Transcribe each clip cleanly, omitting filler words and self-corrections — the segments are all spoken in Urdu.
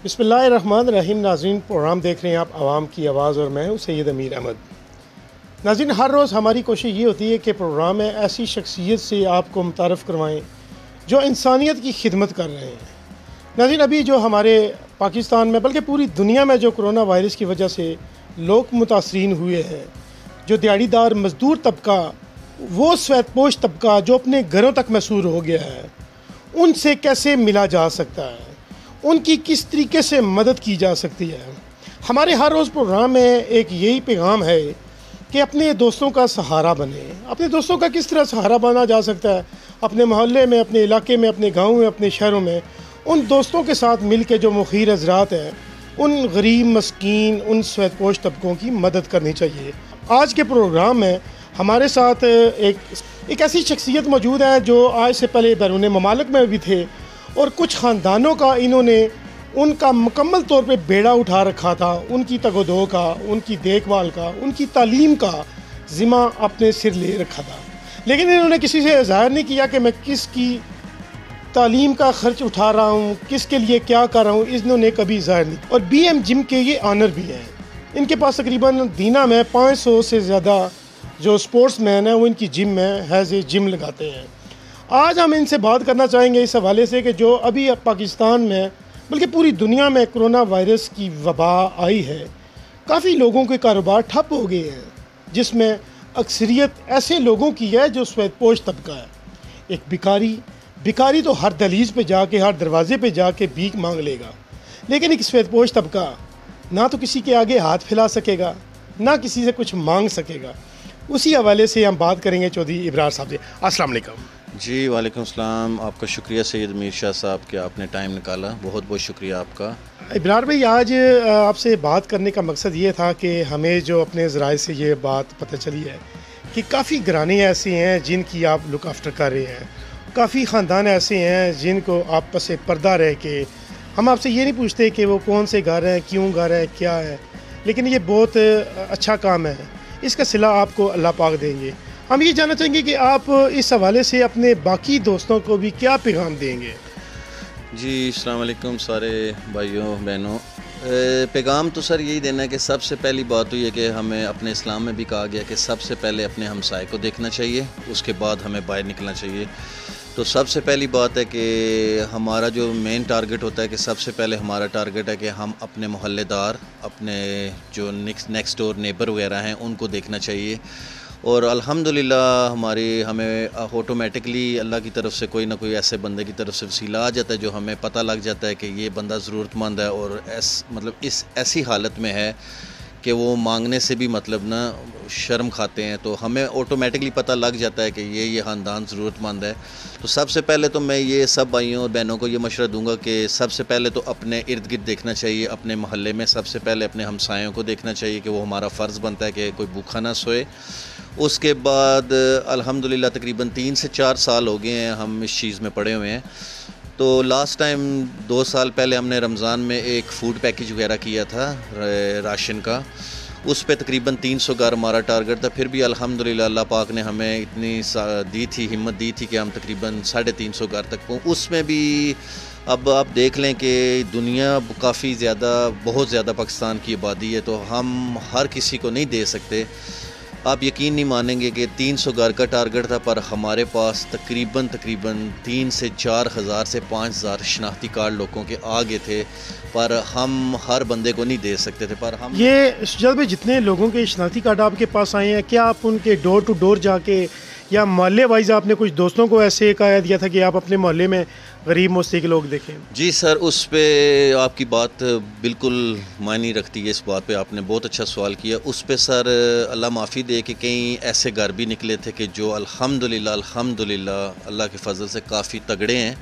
بسم اللہ الرحمن الرحیم. ناظرین، پروگرام دیکھ رہے ہیں آپ عوام کی آواز اور میں ہوں سید امیر احمد. ناظرین، ہر روز ہماری کوشش یہ ہوتی ہے کہ پروگرام میں ایسی شخصیت سے آپ کو متعارف کروائیں جو انسانیت کی خدمت کر رہے ہیں. ناظرین، ابھی جو ہمارے پاکستان میں بلکہ پوری دنیا میں جو کرونا وائرس کی وجہ سے لوگ متاثرین ہوئے ہیں، جو دیہڑی دار مزدور طبقہ، وہ سفید پوش طبقہ جو اپنے گھروں تک محصور ہو گیا ہے، ان سے کیسے ملا جا سکتا ہے، ان کی کس طریقے سے مدد کی جا سکتی ہے. ہمارے ہر روز پروگرام میں ایک یہی پیغام ہے کہ اپنے دوستوں کا سہارا بنیں. اپنے دوستوں کا کس طرح سہارا بنا جا سکتا ہے؟ اپنے محلے میں، اپنے علاقے میں، اپنے گاؤں میں، اپنے شہروں میں ان دوستوں کے ساتھ مل کے جو مخیر حضرات ہیں، ان غریب مسکین، ان سفید پوش طبقوں کی مدد کرنی چاہیے. آج کے پروگرام میں ہمارے ساتھ ایک ایسی شخصیت موجود ہے جو آج سے پہلے بیرون ممالک میں بھی تھے، اور کچھ خاندانوں کا انہوں نے ان کا مکمل طور پہ بیڑا اٹھا رکھا تھا. ان کی تگ و دو کا، ان کی دیکھ بھال کا، ان کی تعلیم کا ذمہ اپنے سر لے رکھا تھا. لیکن انہوں نے کسی سے ظاہر نہیں کیا کہ میں کس کی تعلیم کا خرچ اٹھا رہا ہوں، کس کے لیے کیا کر رہا ہوں، انہوں نے کبھی ظاہر نہیں. اور بی ایم جم کے یہ آنر بھی ہیں. ان کے پاس تقریباً دینا میں 500 سے زیادہ جو سپورٹس مین ہیں وہ ان کی جم میں ایز اے جم لگاتے ہیں. آج ہم ان سے بات کرنا چاہیں گے اس حوالے سے کہ جو ابھی پاکستان میں بلکہ پوری دنیا میں کرونا وائرس کی وبا آئی ہے، کافی لوگوں کے کاروبار ٹھپ ہو گئے ہیں، جس میں اکثریت ایسے لوگوں کی ہے جو سفید پوش طبقہ ہے. ایک بیکاری تو ہر دہلیز پہ جا کے، ہر دروازے پہ جا کے بھیک مانگ لے گا، لیکن ایک سفید پوش طبقہ نہ تو کسی کے آگے ہاتھ پھیلا سکے گا، نہ کسی سے کچھ مانگ سکے گا. اسی حوالے سے ہم بات کریں گے چودھری ابرار صاحب سے. السلام علیکم. جی وعلیکم السلام. آپ کا شکریہ سید امیر شاہ صاحب کہ آپ نے ٹائم نکالا، بہت بہت شکریہ آپ کا. ابرار بھائی، آج آپ سے بات کرنے کا مقصد یہ تھا کہ ہمیں جو اپنے ذرائع سے یہ بات پتہ چلی ہے کہ کافی گھرانے ایسے ہیں جن کی آپ لک آفٹر کر رہے ہیں، کافی خاندان ایسے ہیں جن کو آپ پس پردہ رہ کے، ہم آپ سے یہ نہیں پوچھتے کہ وہ کون سے گھر ہیں، کیوں گھر ہے، کیا ہے، لیکن یہ بہت اچھا کام ہے. اس کا صلہ آپ کو اللہ پاک دیں گے. ہم یہ جاننا چاہیں گے کہ آپ اس حوالے سے اپنے باقی دوستوں کو بھی کیا پیغام دیں گے؟ جی السلام علیکم سارے بھائیوں بہنوں. پیغام تو سر یہی دینا ہے کہ سب سے پہلی بات تو یہ کہ ہمیں اپنے اسلام میں بھی کہا گیا کہ سب سے پہلے اپنے ہمسائے کو دیکھنا چاہیے، اس کے بعد ہمیں باہر نکلنا چاہیے. تو سب سے پہلی بات ہے کہ ہمارا جو مین ٹارگٹ ہوتا ہے کہ سب سے پہلے ہمارا ٹارگٹ ہے کہ ہم اپنے محلے دار، اپنے جو نیکسٹ ڈور نیبر وغیرہ ہیں ان کو دیکھنا چاہیے. اور الحمدللہ ہمیں آٹومیٹکلی اللہ کی طرف سے کوئی نہ کوئی ایسے بندے کی طرف سے وسیلہ آ جاتا ہے جو ہمیں پتہ لگ جاتا ہے کہ یہ بندہ ضرورت مند ہے اور اس ایسی حالت میں ہے کہ وہ مانگنے سے بھی نہ شرم کھاتے ہیں. تو ہمیں آٹومیٹکلی پتہ لگ جاتا ہے کہ یہ خاندان ضرورت مند ہے. تو سب سے پہلے تو میں یہ سب بھائیوں اور بہنوں کو یہ مشورہ دوں گا کہ سب سے پہلے تو اپنے ارد گرد دیکھنا چاہیے، اپنے محلے میں سب سے پہلے اپنے ہمسایوں کو دیکھنا چاہیے کہ وہ ہمارا فرض بنتا ہے کہ کوئی بھوکا نہ سوئے. اس کے بعد الحمدللہ تقریباً 3 سے 4 سال ہو گئے ہیں ہم اس چیز میں پڑے ہوئے ہیں. تو لاسٹ ٹائم 2 سال پہلے ہم نے رمضان میں ایک فوڈ پیکیج وغیرہ کیا تھا راشن کا، اس پہ تقریباً 300 گھر ہمارا ٹارگٹ تھا. پھر بھی الحمدللہ اللہ پاک نے ہمیں اتنی ہمت دی تھی کہ ہم تقریباً 350 گھر تک اس میں بھی اب آپ دیکھ لیں کہ دنیا کافی زیادہ، بہت زیادہ پاکستان کی آبادی ہے، تو ہم ہر کسی کو نہیں دے سکتے. آپ یقین نہیں مانیں گے کہ 300 گھر کا ٹارگٹ تھا، پر ہمارے پاس تقریباً 3 سے 4 ہزار سے 5 ہزار شناختی کارڈ لوگوں کے آگے تھے، پر ہم ہر بندے کو نہیں دے سکتے تھے. پر ہم جب جتنے لوگوں کے شناختی کارڈ آپ کے پاس آئے ہیں، کیا آپ ان کے ڈور ٹو ڈور جا کے یا محلے وائز آپ نے کچھ دوستوں کو ایسے کہا دیا تھا کہ آپ اپنے محلے میں غریب مستحق لوگ دیکھیں؟ جی سر، اس پہ آپ کی بات بالکل معنی رکھتی ہے. اس بات پہ آپ نے بہت اچھا سوال کیا. اس پہ سر اللہ معافی دے کہ کئی ایسے گھر بھی نکلے تھے کہ جو الحمدللہ اللہ کے فضل سے کافی تگڑے ہیں،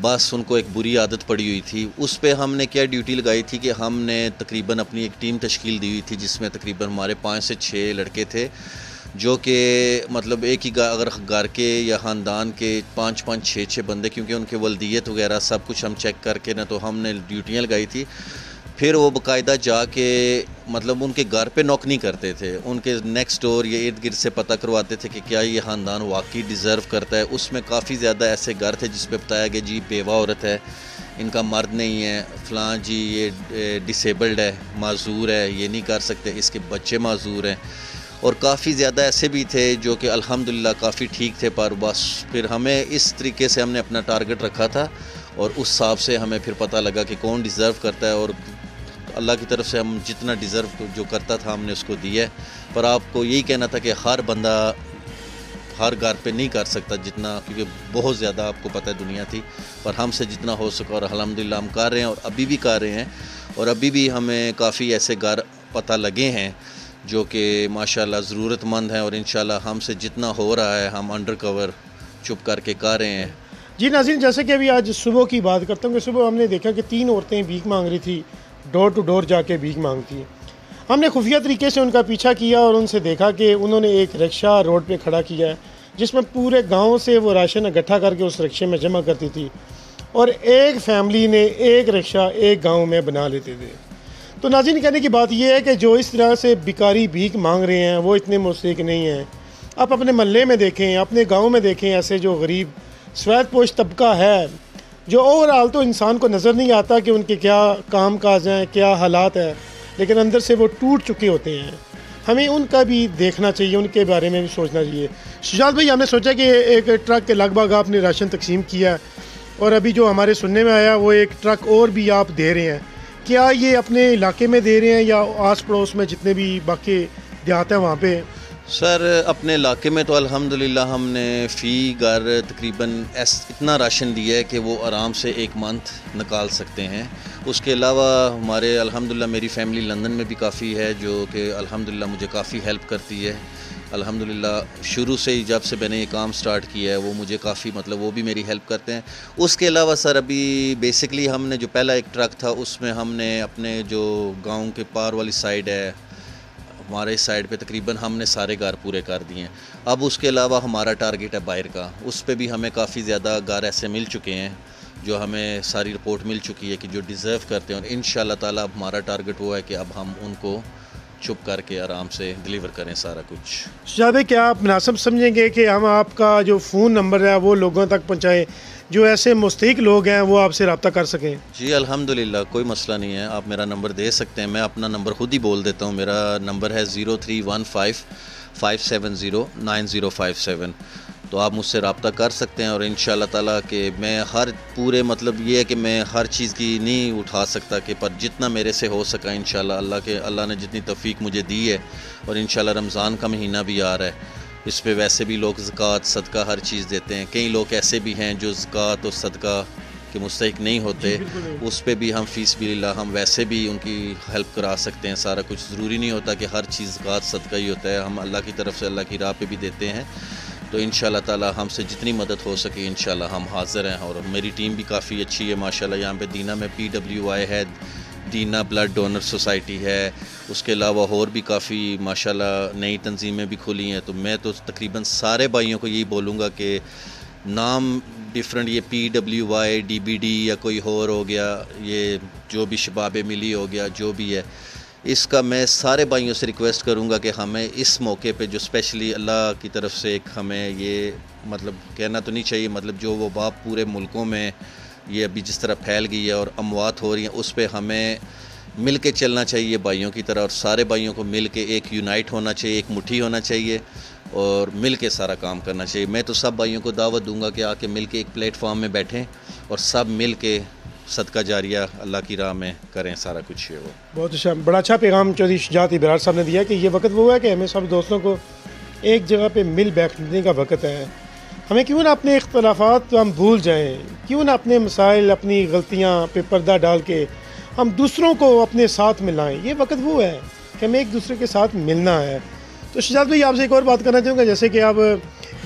بس ان کو ایک بری عادت پڑی ہوئی تھی. اس پہ ہم نے کیا ڈیوٹی لگائی تھی کہ ہم نے تقریباً اپنی ایک ٹیم تشکیل دی ہوئی تھی جس میں تقریباً ہمارے 5 سے 6 لڑکے تھے، جو کہ ایک ہی اگر گھر کے یا خاندان کے 5 6 بندے، کیونکہ ان کے ولدیت وغیرہ سب کچھ ہم چیک کر کے تو ہم نے ڈیوٹیاں لگائی تھی. پھر وہ باقاعدہ جا کے ان کے گھر پہ نوک نہیں کرتے تھے، ان کے نیکسٹ ڈور یا ارد گرد سے پتہ کرواتے تھے کہ کیا یہ خاندان واقعی ڈیزرو کرتا ہے. اس میں کافی زیادہ ایسے گھر تھے جس پہ بتایا کہ جی بیوہ عورت ہے ان کا مرد نہیں ہے، فلاں جی یہ ڈسیبلڈ ہے، معذور ہے، یہ نہیں کر سکتے، اس کے بچے معذور ہیں. اور کافی زیادہ ایسے بھی تھے جو کہ الحمدللہ کافی ٹھیک تھے، پر بس پھر ہمیں اس طریقے سے ہم نے اپنا ٹارگٹ رکھا تھا اور اس حساب سے ہمیں پھر پتہ لگا کہ کون ڈیزرو کرتا ہے، اور اللہ کی طرف سے ہم جتنا ڈیزرو جو کرتا تھا ہم نے اس کو دیا ہے. پر آپ کو یہی کہنا تھا کہ ہر بندہ ہر گھر پہ نہیں کر سکتا جتنا، کیونکہ بہت زیادہ آپ کو پتہ ہے دنیا تھی، پر ہم سے جتنا ہو سکا اور الحمدللہ ہم کر رہے ہیں اور ابھی بھی کر رہے ہیں. اور ابھی بھی ہمیں کافی ایسے گھر پتہ لگے ہیں جو کہ ماشاءاللہ ضرورت مند ہیں، اور انشاءاللہ ہم سے جتنا ہو رہا ہے ہم انڈر کور چھپ کر کے کر رہے ہیں. جی ناظرین، جیسے کہ ابھی آج صبح کی بات کرتا ہوں کہ صبح ہم نے دیکھا کہ 3 عورتیں بھیک مانگ رہی تھی، ڈور ٹو ڈور جا کے بھیک مانگتی. ہم نے خفیہ طریقے سے ان کا پیچھا کیا اور ان سے دیکھا کہ انہوں نے ایک رکشہ روڈ پہ کھڑا کیا ہے جس میں پورے گاؤں سے وہ راشن اکٹھا کر کے اس رکشے میں جمع کرتی تھی، اور ایک فیملی نے ایک رکشہ ایک گاؤں میں بنا لیتے تھے. تو ناظرین، کہنے کی بات یہ ہے کہ جو اس طرح سے بیکاری بھیک مانگ رہے ہیں وہ اتنے مستحق نہیں ہیں. آپ اپنے محلے میں دیکھیں، اپنے گاؤں میں دیکھیں، ایسے جو غریب سفید پوش طبقہ ہے جو اوورآل تو انسان کو نظر نہیں آتا کہ ان کے کیا کام کاج ہیں، کیا حالات ہیں، لیکن اندر سے وہ ٹوٹ چکے ہوتے ہیں. ہمیں ان کا بھی دیکھنا چاہیے، ان کے بارے میں بھی سوچنا چاہیے. شجاعت بھائی، ہم نے سوچا کہ ایک ٹرک کے لگ بھگ آپ نے راشن تقسیم کیا، اور ابھی جو ہمارے سننے میں آیا وہ ایک ٹرک اور بھی آپ دے رہے ہیں. کیا یہ اپنے علاقے میں دے رہے ہیں یا آس پڑوس میں جتنے بھی باقی دیہات ہیں وہاں پہ؟ سر اپنے علاقے میں تو الحمدللہ ہم نے فی گھر تقریباً اتنا راشن دیا ہے کہ وہ آرام سے 1 منتھ نکال سکتے ہیں. اس کے علاوہ ہمارے الحمدللہ میری فیملی لندن میں بھی کافی ہے جو کہ الحمدللہ مجھے کافی ہیلپ کرتی ہے. الحمدللہ شروع سے ہی جب سے میں نے یہ کام سٹارٹ کیا ہے وہ مجھے کافی وہ بھی میری ہیلپ کرتے ہیں. اس کے علاوہ سر ابھی بیسکلی ہم نے جو پہلا ایک ٹرک تھا اس میں ہم نے اپنے جو گاؤں کے پار والی سائڈ ہے ہمارے سائڈ پہ تقریباً ہم نے سارے گھر پورے کر دیے ہیں. اب اس کے علاوہ ہمارا ٹارگٹ ہے باہر کا، اس پہ بھی ہمیں کافی زیادہ گھر ایسے مل چکے ہیں جو ہمیں ساری رپورٹ مل چکی ہے کہ جو ڈیزرو کرتے ہیں، اور انشاءاللہ تعالی اب ہمارا ٹارگٹ ہوا ہے کہ اب ہم ان کو چھپ کر کے آرام سے ڈیلیور کریں سارا کچھ. شجاعت بھائی، کیا آپ مناسب سمجھیں گے کہ ہم آپ کا جو فون نمبر ہے وہ لوگوں تک پہنچائیں، جو ایسے مستحق لوگ ہیں وہ آپ سے رابطہ کر سکیں؟ جی الحمدللہ، کوئی مسئلہ نہیں ہے، آپ میرا نمبر دے سکتے ہیں. میں اپنا نمبر خود ہی بول دیتا ہوں. میرا نمبر ہے 0315 570 9057. تو آپ مجھ سے رابطہ کر سکتے ہیں، اور انشاءاللہ تعالیٰ کہ میں ہر پورے یہ ہے کہ میں ہر چیز کی نہیں اٹھا سکتا کہ پر جتنا میرے سے ہو سکا انشاءاللہ اللہ نے جتنی توفیق مجھے دی ہے. اور انشاءاللہ رمضان کا مہینہ بھی آ رہا ہے، اس پہ ویسے بھی لوگ زکوٰۃ صدقہ ہر چیز دیتے ہیں. کئی لوگ ایسے بھی ہیں جو زکوٰۃ اور صدقہ کے مستحق نہیں ہوتے، اس پہ بھی ہم فی سبیل اللہ ہم ویسے بھی ان کی ہیلپ کرا سکتے ہیں. سارا کچھ ضروری نہیں ہوتا کہ ہر چیز زکوٰۃ صدقہ ہی ہوتا ہے، ہم اللہ کی طرف سے اللہ کی راہ پہ بھی دیتے ہیں. تو انشاءاللہ تعالی ہم سے جتنی مدد ہو سکے انشاءاللہ ہم حاضر ہیں. اور میری ٹیم بھی کافی اچھی ہے ماشاءاللہ. یہاں پہ دینا میں PWI ہے، دینا بلڈ ڈونر سوسائٹی ہے. اس کے علاوہ اور بھی کافی ماشاءاللہ نئی تنظیمیں بھی کھلی ہیں. تو میں تو تقریباً سارے بھائیوں کو یہی بولوں گا کہ نام ڈیفرنٹ، یہ PWI DBD یا کوئی اور ہو گیا، یہ جو بھی شباب ملی ہو گیا، جو بھی ہے، اس کا میں سارے بھائیوں سے ریکویسٹ کروں گا کہ ہمیں اس موقع پہ جو اسپیشلی اللہ کی طرف سے ایک ہمیں یہ کہنا تو نہیں چاہیے، جو وہ باپ پورے ملکوں میں یہ ابھی جس طرح پھیل گئی ہے اور اموات ہو رہی ہیں، اس پہ ہمیں مل کے چلنا چاہیے بھائیوں کی طرح، اور سارے بھائیوں کو مل کے ایک یونائٹ ہونا چاہیے، ایک مٹھی ہونا چاہیے اور مل کے سارا کام کرنا چاہیے. میں تو سب بھائیوں کو دعوت دوں گا کہ آ کے مل کے ایک پلیٹ فارم میں بیٹھیں اور سب مل کے صدقہ جاریہ اللہ کی راہ میں کریں سارا کچھ. ہو بہت اچھا، بڑا اچھا پیغام چودھری شجاعت ابرار صاحب نے دیا کہ یہ وقت وہ ہے کہ ہمیں سب دوستوں کو ایک جگہ پہ مل بیٹھنے کا وقت ہے. ہمیں کیوں نہ اپنے اختلافات ہم بھول جائیں، کیوں نہ اپنے مسائل، اپنی غلطیاں پہ پردہ ڈال کے ہم دوسروں کو اپنے ساتھ ملائیں. یہ وقت وہ ہے کہ ہمیں ایک دوسرے کے ساتھ ملنا ہے. تو شجاعت بھائی، آپ سے ایک اور بات کرنا چاہوں گا، جیسے کہ آپ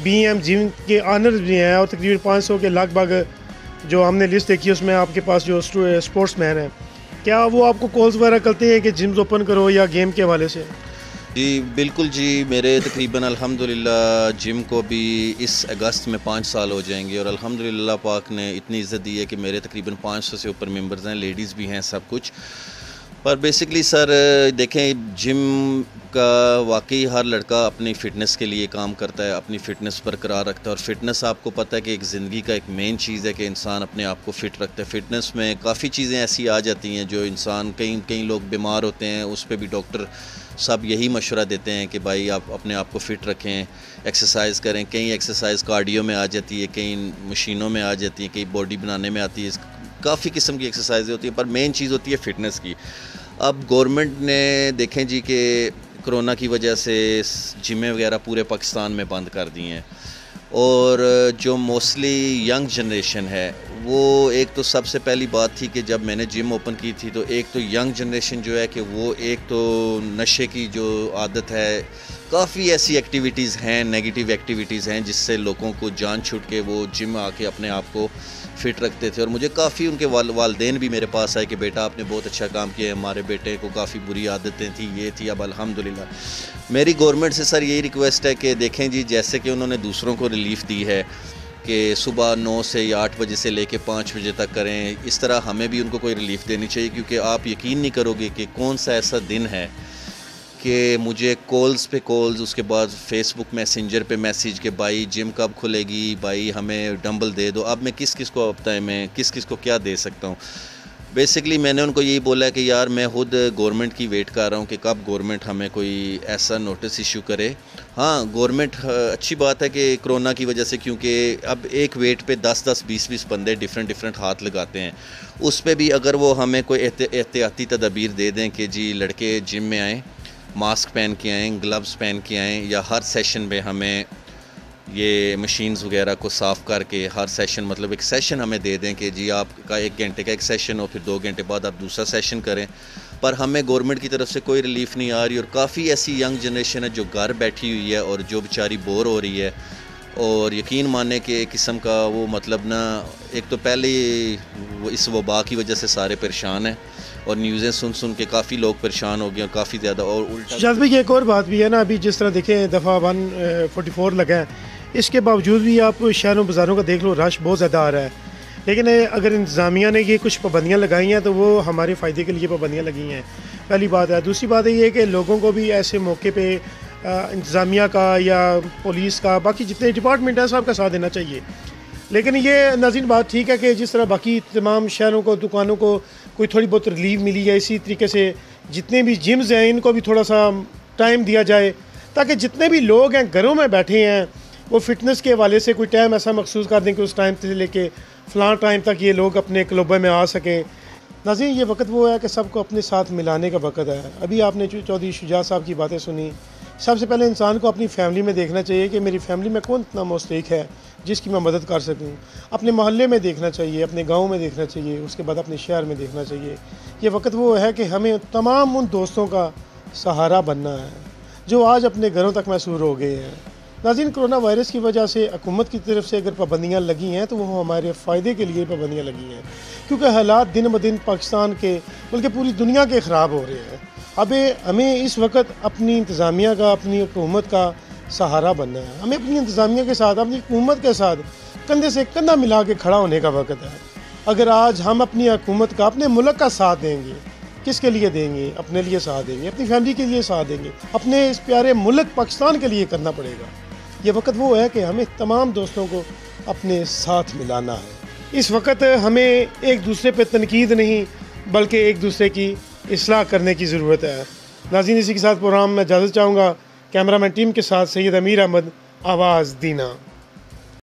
BM جم کے آنرز بھی ہیں اور تقریباً 500 کے لگ بھگ جو ہم نے لسٹ دیکھی اس میں آپ کے پاس جو اسپورٹس مین ہیں، کیا وہ آپ کو کالز وغیرہ کرتے ہیں کہ جمز اوپن کرو یا گیم کے حوالے سے؟ جی بالکل جی، میرے تقریباً الحمدللہ جم کو بھی اس اگست میں 5 سال ہو جائیں گے، اور الحمدللہ اللہ پاک نے اتنی عزت دی ہے کہ میرے تقریباً 500 سے اوپر ممبرز ہیں، لیڈیز بھی ہیں، سب کچھ. پر بیسکلی سر دیکھیں، جم کا واقعی ہر لڑکا اپنی فٹنس کے لیے کام کرتا ہے، اپنی فٹنس برقرار رکھتا ہے، اور فٹنس آپ کو پتہ ہے کہ ایک زندگی کا ایک مین چیز ہے کہ انسان اپنے آپ کو فٹ رکھتا ہے۔ فٹنس میں کافی چیزیں ایسی آ جاتی ہیں جو انسان کئی لوگ بیمار ہوتے ہیں، اس پہ بھی ڈاکٹر سب یہی مشورہ دیتے ہیں کہ بھائی آپ اپنے آپ کو فٹ رکھیں، ایکسرسائز کریں۔ کئی ایکسرسائز کارڈیو میں آ جاتی ہے، کئی مشینوں میں آ جاتی ہے، کئی باڈی بنانے میں آتی ہے، کافی قسم کی ایکسرسائزیں ہوتی ہیں، پر مین چیز ہوتی ہے فٹنس کی۔ اب گورنمنٹ نے دیکھیں جی کہ کرونا کی وجہ سے جمیں وغیرہ پورے پاکستان میں بند کر دی ہیں، اور جو موسٹلی ینگ جنریشن ہے وہ ایک تو سب سے پہلی بات تھی کہ جب میں نے جم اوپن کی تھی تو ایک تو ینگ جنریشن جو ہے کہ وہ ایک تو نشے کی جو عادت ہے، کافی ایسی ایکٹیویٹیز ہیں، نیگیٹیو ایکٹیویٹیز ہیں جس سے لوگوں کو جان چھوٹ کے وہ جم آ کے اپنے آپ کو فٹ رکھتے تھے۔ اور مجھے کافی ان کے والدین بھی میرے پاس آئے کہ بیٹا آپ نے بہت اچھا کام کیا ہے، ہمارے بیٹے کو کافی بری عادتیں تھیں، یہ تھی، اب الحمدللہ۔ میری گورنمنٹ سے سر یہی ریکویسٹ ہے کہ دیکھیں جی جیسے کہ انہوں نے دوسروں کو ریلیف دی ہے کہ صبح 9 سے یا 8 بجے سے لے کے 5 بجے تک کریں، اس طرح ہمیں بھی ان کو کوئی ریلیف دینی چاہیے، کیونکہ آپ یقین نہیں کرو گے کہ کون سا ایسا دن ہے کہ مجھے کالز پہ کالز، اس کے بعد فیس بک میسنجر پہ میسیج کہ بھائی جم کب کھلے گی، بھائی ہمیں ڈمبل دے دو۔ اب میں کس کو بتائیں، میں کس کو کیا دے سکتا ہوں۔ بیسکلی میں نے ان کو یہی بولا ہے کہ یار میں خود گورنمنٹ کی ویٹ کر رہا ہوں کہ کب گورنمنٹ ہمیں کوئی ایسا نوٹس ایشو کرے۔ ہاں گورنمنٹ اچھی بات ہے کہ کرونا کی وجہ سے، کیونکہ اب ایک ویٹ پہ 10 20 بندے ڈیفرنٹ ہاتھ لگاتے ہیں، اس پہ بھی اگر وہ ہمیں کوئی احتیاطی تدابیر دے دیں کہ جی لڑکے جم میں آئیں، ماسک پہن کے آئیں، گلوز پہن کے آئیں، یا ہر سیشن میں ہمیں یہ مشینز وغیرہ کو صاف کر کے ہر سیشن مطلب ایک سیشن ہمیں دے دیں کہ جی آپ کا 1 گھنٹے کا ایک سیشن ہو، پھر 2 گھنٹے بعد آپ دوسرا سیشن کریں، پر ہمیں گورنمنٹ کی طرف سے کوئی ریلیف نہیں آ رہی۔ اور کافی ایسی ینگ جنریشن ہے جو گھر بیٹھی ہوئی ہے اور جو بیچاری بور ہو رہی ہے، اور یقین ماننے کہ ایک قسم کا وہ مطلب نا، ایک تو پہلے وہ اس وبا کی وجہ سے سارے پریشان ہیں، اور نیوزیں سن کے کافی لوگ پریشان ہو گئے ہیں، کافی زیادہ۔ اور الٹا شاہد بھائی ایک اور بات بھی ہے نا، ابھی جس طرح دیکھیں دفعہ 144 لگا ہے، اس کے باوجود بھی آپ شہروں بازاروں کا دیکھ لو، رش بہت زیادہ آ رہا ہے، لیکن اگر انتظامیہ نے یہ کچھ پابندیاں لگائی ہیں تو وہ ہمارے فائدے کے لیے پابندیاں لگی ہیں، پہلی بات ہے۔ دوسری بات یہ ہے کہ لوگوں کو بھی ایسے موقع پہ انتظامیہ کا یا پولیس کا، باقی جتنے ڈپارٹمنٹ ہیں سب کا ساتھ دینا چاہیے۔ لیکن یہ ناظرین بات ٹھیک ہے کہ جس طرح باقی تمام شہروں کو، دکانوں کو کوئی تھوڑی بہت ریلیف ملی ہے، اسی طریقے سے جتنے بھی جمز ہیں ان کو بھی تھوڑا سا ٹائم دیا جائے، تاکہ جتنے بھی لوگ ہیں گھروں میں بیٹھے ہیں وہ فٹنس کے حوالے سے کوئی ٹائم ایسا مخصوص کر دیں کہ اس ٹائم سے لے کے فلاں ٹائم تک یہ لوگ اپنے کلبوں میں آ سکیں۔ ناظرین یہ وقت وہ ہے کہ سب کو اپنے ساتھ ملانے کا وقت ہے۔ ابھی آپ نے چودھری شجاع صاحب کی باتیں سنی، سب سے پہلے انسان کو اپنی فیملی میں دیکھنا چاہیے کہ میری فیملی میں کون اتنا مستحق ہے جس کی میں مدد کر سکوں، اپنے محلے میں دیکھنا چاہیے، اپنے گاؤں میں دیکھنا چاہیے، اس کے بعد اپنے شہر میں دیکھنا چاہیے۔ یہ وقت وہ ہے کہ ہمیں تمام ان دوستوں کا سہارا بننا ہے جو آج اپنے گھروں تک محصور ہو گئے ہیں۔ ناظرین کرونا وائرس کی وجہ سے حکومت کی طرف سے اگر پابندیاں لگی ہیں تو وہ ہمارے فائدے کے لیے پابندیاں لگی ہیں، کیونکہ حالات دن بدن پاکستان کے بلکہ پوری دنیا کے خراب ہو رہے ہیں۔ اب ہمیں اس وقت اپنی انتظامیہ کا، اپنی حکومت کا سہارا بننا ہے۔ ہمیں اپنی انتظامیہ کے ساتھ، اپنی حکومت کے ساتھ کندھے سے کندھا ملا کے کھڑا ہونے کا وقت ہے۔ اگر آج ہم اپنی حکومت کا، اپنے ملک کا ساتھ دیں گے، کس کے لیے دیں گے؟ اپنے لیے ساتھ دیں گے، اپنی فیملی کے لیے ساتھ دیں گے، اپنے اس پیارے ملک پاکستان کے لیے کرنا پڑے گا۔ یہ وقت وہ ہے کہ ہمیں تمام دوستوں کو اپنے ساتھ ملانا ہے۔ اس وقت ہمیں ایک دوسرے پہ تنقید نہیں بلکہ ایک دوسرے کی اصلاح کرنے کی ضرورت ہے۔ ناظرین اسی کے ساتھ پروگرام میں اجازت چاہوں گا، کیمرہ مین ٹیم کے ساتھ سید امیر احمد، آواز دینا۔